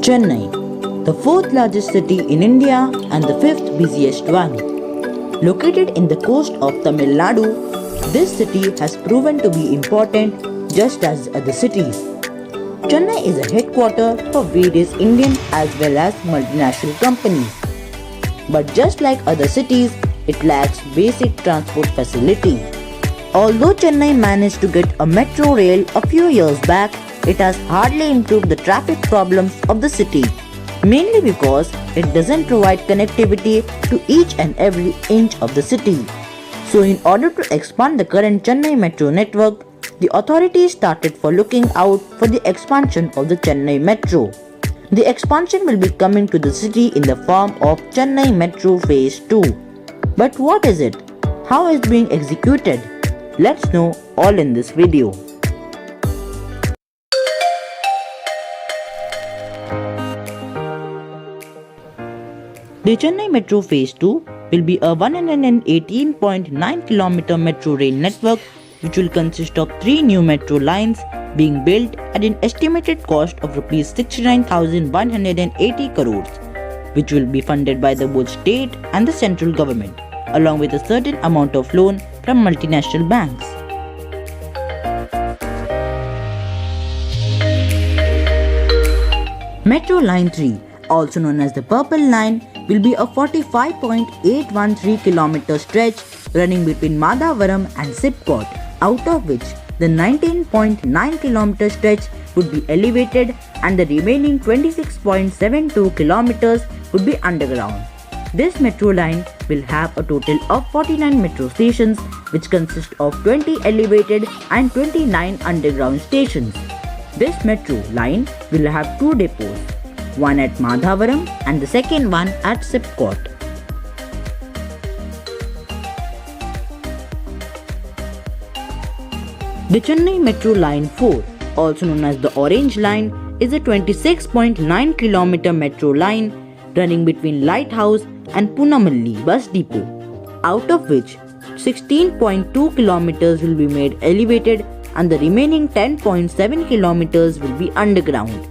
Chennai, the fourth largest city in India and the fifth busiest one. Located in the coast of Tamil Nadu, this city has proven to be important just as other cities. Chennai is a headquarters for various Indian as well as multinational companies. But just like other cities, it lacks basic transport facility. Although Chennai managed to get a metro rail a few years back, it has hardly improved the traffic problems of the city, mainly because it doesn't provide connectivity to each and every inch of the city. So in order to expand the current Chennai metro network, the authorities started for looking out for the expansion of the Chennai metro. The expansion will be coming to the city in the form of Chennai Metro Phase 2. But what is it? How is it being executed? Let's know all in this video. The Chennai Metro Phase 2 will be a 118.9 km metro rail network which will consist of 3 new metro lines being built at an estimated cost of Rs 69,180 crores, which will be funded by the both state and the central government, along with a certain amount of loan from multinational banks. Metro Line 3, also known as the Purple Line, will be a 45.813 km stretch running between Madhavaram and Sipcot, out of which the 19.9 km stretch would be elevated and the remaining 26.72 km would be underground. This metro line will have a total of 49 metro stations, which consist of 20 elevated and 29 underground stations. This metro line will have 2 depots, one at Madhavaram and the second one at Sipcot. The Chennai Metro Line 4, also known as the Orange Line, is a 26.9 km metro line running between Lighthouse and Punamalli bus depot, out of which 16.2 km will be made elevated and the remaining 10.7 km will be underground.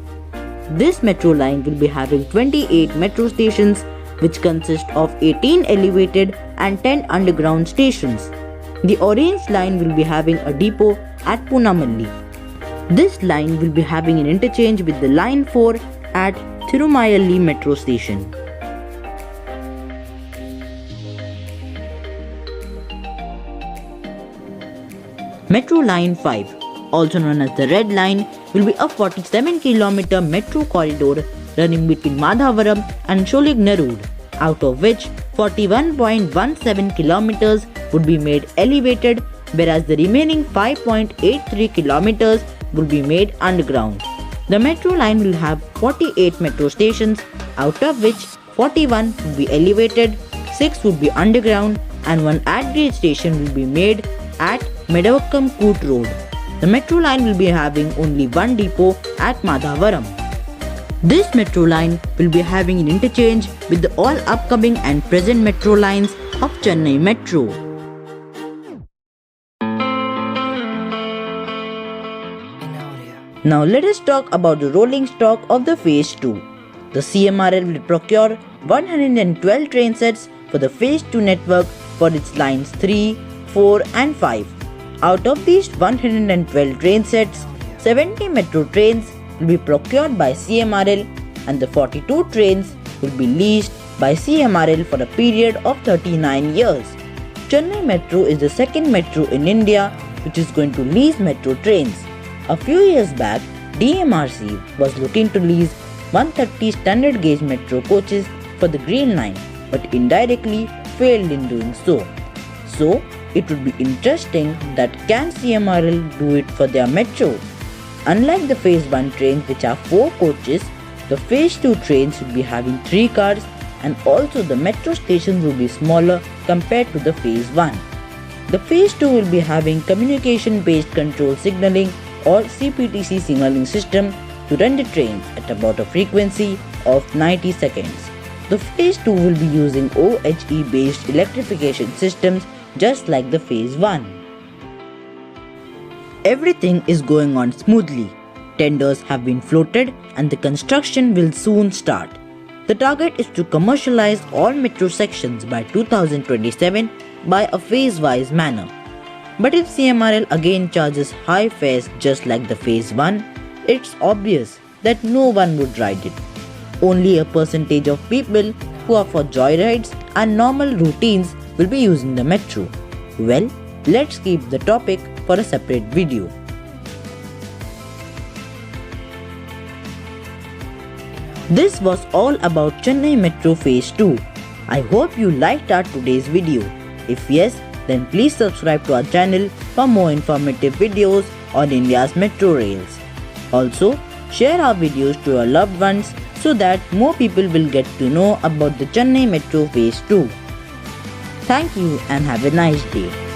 This metro line will be having 28 metro stations, which consist of 18 elevated and 10 underground stations. The Orange Line will be having a depot at Punamalli. This line will be having an interchange with the Line 4 at Thirumayalli metro station. Metro Line 5, also known as the Red Line, will be a 47 km metro corridor running between Madhavaram and Sholignerud, out of which 41.17 km would be made elevated, whereas the remaining 5.83 km would be made underground. The metro line will have 48 metro stations, out of which 41 would be elevated, 6 would be underground, and 1 at-grade station will be made at Medavakkam Koot Road. The metro line will be having only 1 depot at Madhavaram. This metro line will be having an interchange with the all upcoming and present metro lines of Chennai Metro. Now let us talk about the rolling stock of the Phase 2. The CMRL will procure 112 train sets for the Phase 2 network for its lines 3, 4 and 5. Out of these 112 train sets, 70 metro trains will be procured by CMRL and the 42 trains will be leased by CMRL for a period of 39 years. Chennai Metro is the second metro in India which is going to lease metro trains. A few years back, DMRC was looking to lease 130 standard gauge metro coaches for the Green Line, but indirectly failed in doing so. So, it would be interesting that can CMRL do it for their metro? Unlike the Phase 1 trains which are 4 coaches, the Phase 2 trains will be having 3 cars and also the metro stations will be smaller compared to the Phase 1. The Phase 2 will be having communication-based control signaling or CPTC signaling system to run the trains at about a frequency of 90 seconds. The Phase 2 will be using OHE-based electrification systems just like the Phase 1. Everything is going on smoothly. Tenders have been floated and the construction will soon start. The target is to commercialize all metro sections by 2027 by a phase-wise manner. But if CMRL again charges high fares just like the phase 1, it's obvious that no one would ride it. Only a percentage of people who are for joyrides and normal routines will be using the metro. Well, let's keep the topic for a separate video. This was all about Chennai Metro Phase 2. I hope you liked our today's video. If yes, then please subscribe to our channel for more informative videos on India's metro rails. Also, share our videos to your loved ones so that more people will get to know about the Chennai Metro Phase 2. Thank you and have a nice day.